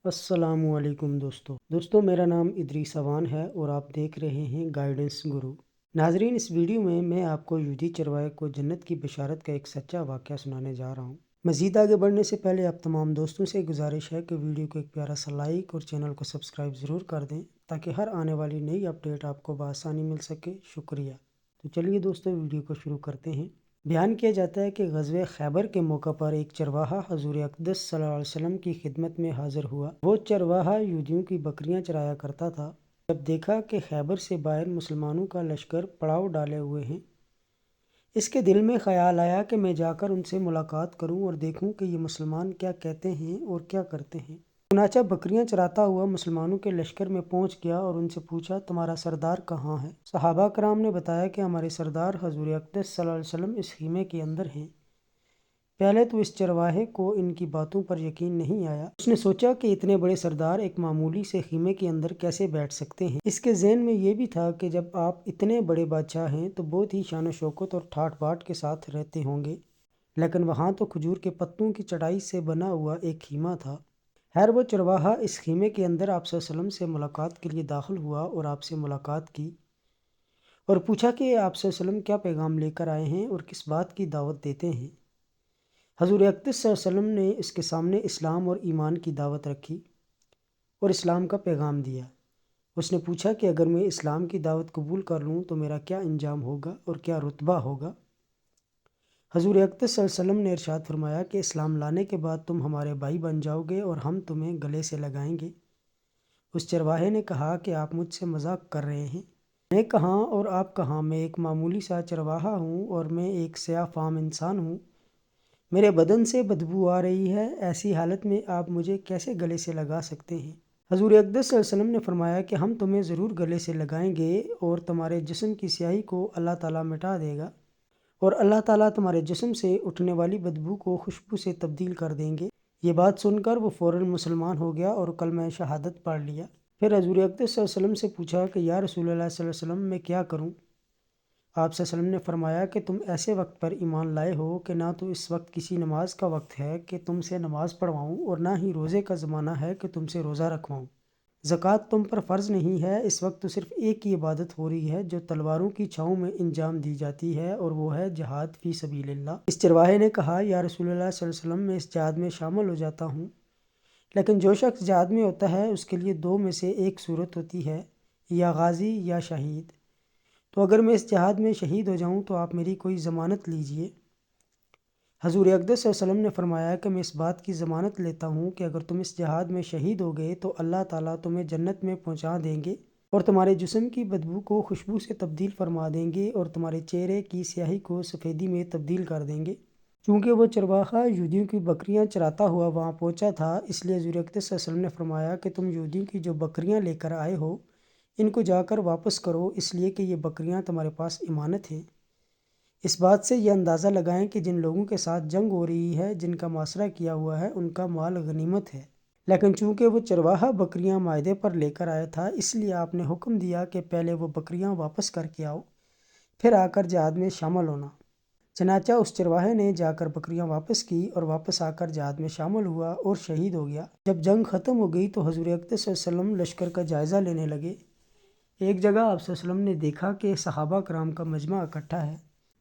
السلام علیکم دوستو میرا نام ادریس اوان ہے اور آپ دیکھ رہے ہیں گائیڈنس گرو۔ ناظرین، اس ویڈیو میں آپ کو یہودی چرواہے کو جنت کی بشارت کا ایک سچا واقعہ سنانے جا رہا ہوں۔ مزید آگے بڑھنے سے پہلے آپ تمام دوستوں سے گزارش ہے کہ ویڈیو کو ایک پیارا سا لائک اور چینل کو سبسکرائب ضرور کر دیں تاکہ ہر آنے والی نئی اپڈیٹ آپ کو بآسانی مل سکے۔ شکریہ۔ تو چلیے دوستو، ویڈیو کو شروع کرتے ہیں۔ بیان کیا جاتا ہے کہ غزوہ خیبر کے موقع پر ایک چرواہا حضور اقدس صلی اللہ علیہ وسلم کی خدمت میں حاضر ہوا۔ وہ چرواہا یہودیوں کی بکریاں چرایا کرتا تھا۔ جب دیکھا کہ خیبر سے باہر مسلمانوں کا لشکر پڑاؤ ڈالے ہوئے ہیں، اس کے دل میں خیال آیا کہ میں جا کر ان سے ملاقات کروں اور دیکھوں کہ یہ مسلمان کیا کہتے ہیں اور کیا کرتے ہیں۔ چنانچہ بکریاں چراتا ہوا مسلمانوں کے لشکر میں پہنچ گیا اور ان سے پوچھا، تمہارا سردار کہاں ہے؟ صحابہ کرام نے بتایا کہ ہمارے سردار حضور اقدس صلی اللہ علیہ وسلم اس خیمے کے اندر ہیں۔ پہلے تو اس چرواہے کو ان کی باتوں پر یقین نہیں آیا۔ اس نے سوچا کہ اتنے بڑے سردار ایک معمولی سے خیمے کے اندر کیسے بیٹھ سکتے ہیں۔ اس کے ذہن میں یہ بھی تھا کہ جب آپ اتنے بڑے بادشاہ ہیں تو بہت ہی شان و شوکت اور ٹھاٹ باٹ کے ساتھ رہتے ہوں گے، لیکن وہاں تو کھجور کے پتوں کی چٹائی سے بنا ہوا ایک خیمہ تھا۔ خیر، وہ چرواہا اس خیمے کے اندر آپ صلی اللہ علیہ وسلم سے ملاقات کے لیے داخل ہوا اور آپ سے ملاقات کی اور پوچھا کہ آپ صلی اللہ علیہ وسلم کیا پیغام لے کر آئے ہیں اور کس بات کی دعوت دیتے ہیں۔ حضور اقدس صلی اللہ علیہ وسلم نے اس کے سامنے اسلام اور ایمان کی دعوت رکھی اور اسلام کا پیغام دیا۔ اس نے پوچھا کہ اگر میں اسلام کی دعوت قبول کر لوں تو میرا کیا انجام ہوگا اور کیا رتبہ ہوگا؟ حضور اقدس صلی اللہ علیہ وسلم نے ارشاد فرمایا کہ اسلام لانے کے بعد تم ہمارے بھائی بن جاؤ گے اور ہم تمہیں گلے سے لگائیں گے۔ اس چرواہے نے کہا کہ آپ مجھ سے مذاق کر رہے ہیں۔ میں کہاں اور آپ کہاں؟ میں ایک معمولی سا چرواہا ہوں اور میں ایک سیاہ فام انسان ہوں۔ میرے بدن سے بدبو آ رہی ہے، ایسی حالت میں آپ مجھے کیسے گلے سے لگا سکتے ہیں؟ حضور اقدس صلی اللہ علیہ وسلم نے فرمایا کہ ہم تمہیں ضرور گلے سے لگائیں گے اور تمہارے جسم کی سیاہی کو اللہ تعالیٰ مٹا دے گا اور اللہ تعالیٰ تمہارے جسم سے اٹھنے والی بدبو کو خوشبو سے تبدیل کر دیں گے۔ یہ بات سن کر وہ فوراً مسلمان ہو گیا اور کلمہ شہادت پڑھ لیا۔ پھر حضور اقدس صلی اللہ علیہ وسلم سے پوچھا کہ یا رسول اللہ صلی اللہ علیہ وسلم، میں کیا کروں؟ آپ صلی اللہ علیہ وسلم نے فرمایا کہ تم ایسے وقت پر ایمان لائے ہو کہ نہ تو اس وقت کسی نماز کا وقت ہے کہ تم سے نماز پڑھواؤں اور نہ ہی روزے کا زمانہ ہے کہ تم سے روزہ رکھواؤں۔ زکوٰۃ تم پر فرض نہیں ہے، اس وقت تو صرف ایک ہی عبادت ہو رہی ہے جو تلواروں کی چھاؤں میں انجام دی جاتی ہے، اور وہ ہے جہاد فی سبیل اللہ۔ اس چرواہے نے کہا، یا رسول اللہ صلی اللہ علیہ وسلم، میں اس جہاد میں شامل ہو جاتا ہوں، لیکن جو شخص جہاد میں ہوتا ہے اس کے لیے دو میں سے ایک صورت ہوتی ہے، یا غازی یا شہید۔ تو اگر میں اس جہاد میں شہید ہو جاؤں تو آپ میری کوئی ضمانت لیجئے۔ حضور اقدس صلی اللہ علیہ وسلم نے فرمایا کہ میں اس بات کی ضمانت لیتا ہوں کہ اگر تم اس جہاد میں شہید ہو گئے تو اللہ تعالیٰ تمہیں جنت میں پہنچا دیں گے اور تمہارے جسم کی بدبو کو خوشبو سے تبدیل فرما دیں گے اور تمہارے چہرے کی سیاہی کو سفیدی میں تبدیل کر دیں گے۔ چونکہ وہ چرواہا یہودیوں کی بکریاں چراتا ہوا وہاں پہنچا تھا، اس لیے حضور اقدس صلی اللہ علیہ وسلم نے فرمایا کہ تم یہودیوں کی جو بکریاں لے کر آئے ہو ان کو جا کر واپس کرو، اس لیے کہ یہ بکریاں تمہارے پاس امانت ہیں۔ اس بات سے یہ اندازہ لگائیں کہ جن لوگوں کے ساتھ جنگ ہو رہی ہے، جن کا محاصرہ کیا ہوا ہے، ان کا مال غنیمت ہے، لیکن چونکہ وہ چرواہا بکریاں معاہدے پر لے کر آیا تھا، اس لیے آپ نے حکم دیا کہ پہلے وہ بکریاں واپس کر کے آؤ، پھر آ کر جہاد میں شامل ہونا۔ چنانچہ اس چرواہے نے جا کر بکریاں واپس کی اور واپس آ کر جہاد میں شامل ہوا اور شہید ہو گیا۔ جب جنگ ختم ہو گئی تو حضور اقدس صلی اللہ علیہ وسلم لشکر کا جائزہ لینے لگے۔ ایک جگہ آپ صلی اللہ علیہ وسلم نے دیکھا کہ صحابہ کرام کا مجمع اکٹھا ہے۔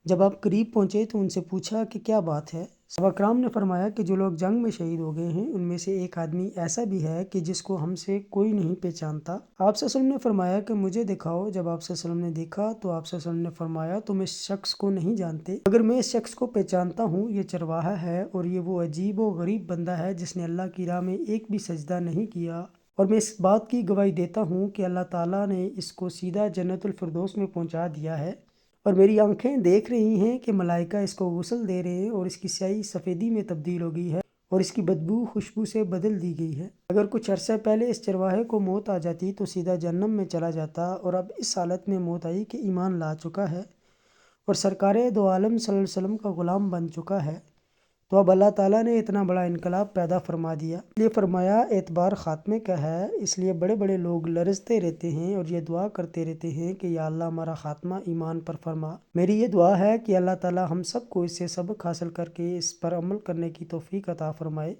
جب آپ قریب پہنچے تو ان سے پوچھا کہ کیا بات ہے؟ صحابہ کرام نے فرمایا کہ جو لوگ جنگ میں شہید ہو گئے ہیں ان میں سے ایک آدمی ایسا بھی ہے کہ جس کو ہم سے کوئی نہیں پہچانتا۔ آپ صلی اللہ علیہ وسلم نے فرمایا کہ مجھے دکھاؤ۔ جب آپ صلی اللہ علیہ وسلم نے دیکھا تو آپ صلی اللہ علیہ وسلم نے فرمایا، تم اس شخص کو نہیں جانتے، اگر میں اس شخص کو پہچانتا ہوں یہ چرواہا ہے اور یہ وہ عجیب و غریب بندہ ہے جس نے اللہ کی راہ میں ایک بھی سجدہ نہیں کیا، اور میں اس بات کی گواہی دیتا ہوں کہ اللہ تعالیٰ نے اس کو سیدھا جنت الفردوس میں پہنچا دیا ہے، اور میری آنکھیں دیکھ رہی ہیں کہ ملائکہ اس کو غسل دے رہے ہیں اور اس کی سیاہی سفیدی میں تبدیل ہو گئی ہے اور اس کی بدبو خوشبو سے بدل دی گئی ہے۔ اگر کچھ عرصہ پہلے اس چرواہے کو موت آ جاتی تو سیدھا جہنم میں چلا جاتا، اور اب اس حالت میں موت آئی کہ ایمان لا چکا ہے اور سرکار دو عالم صلی اللہ علیہ وسلم کا غلام بن چکا ہے، تو اب اللہ تعالیٰ نے اتنا بڑا انقلاب پیدا فرما دیا۔ اس لیے فرمایا اعتبار خاتمے کا ہے، اس لیے بڑے بڑے لوگ لرزتے رہتے ہیں اور یہ دعا کرتے رہتے ہیں کہ یا اللہ ہمارا خاتمہ ایمان پر فرما۔ میری یہ دعا ہے کہ اللہ تعالیٰ ہم سب کو اس سے سبق حاصل کر کے اس پر عمل کرنے کی توفیق عطا فرمائے۔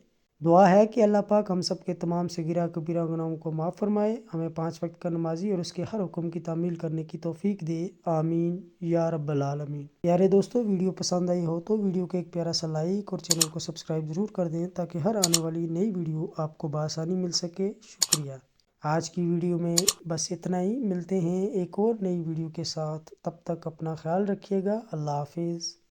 دعا ہے کہ اللہ پاک ہم سب کے تمام صغیرہ کبیرہ گناہوں کو معاف فرمائے، ہمیں 5 وقت کا نمازی اور اس کے ہر حکم کی تعمیل کرنے کی توفیق دے، آمین یا رب العالمین۔ پیارے دوستو، ویڈیو پسند آئی ہو تو ویڈیو کو ایک پیارا سا لائک اور چینل کو سبسکرائب ضرور کر دیں تاکہ ہر آنے والی نئی ویڈیو آپ کو بآسانی مل سکے۔ شکریہ۔ آج کی ویڈیو میں بس اتنا ہی، ملتے ہیں ایک اور نئی ویڈیو کے ساتھ، تب تک اپنا خیال رکھیے گا۔ اللہ حافظ۔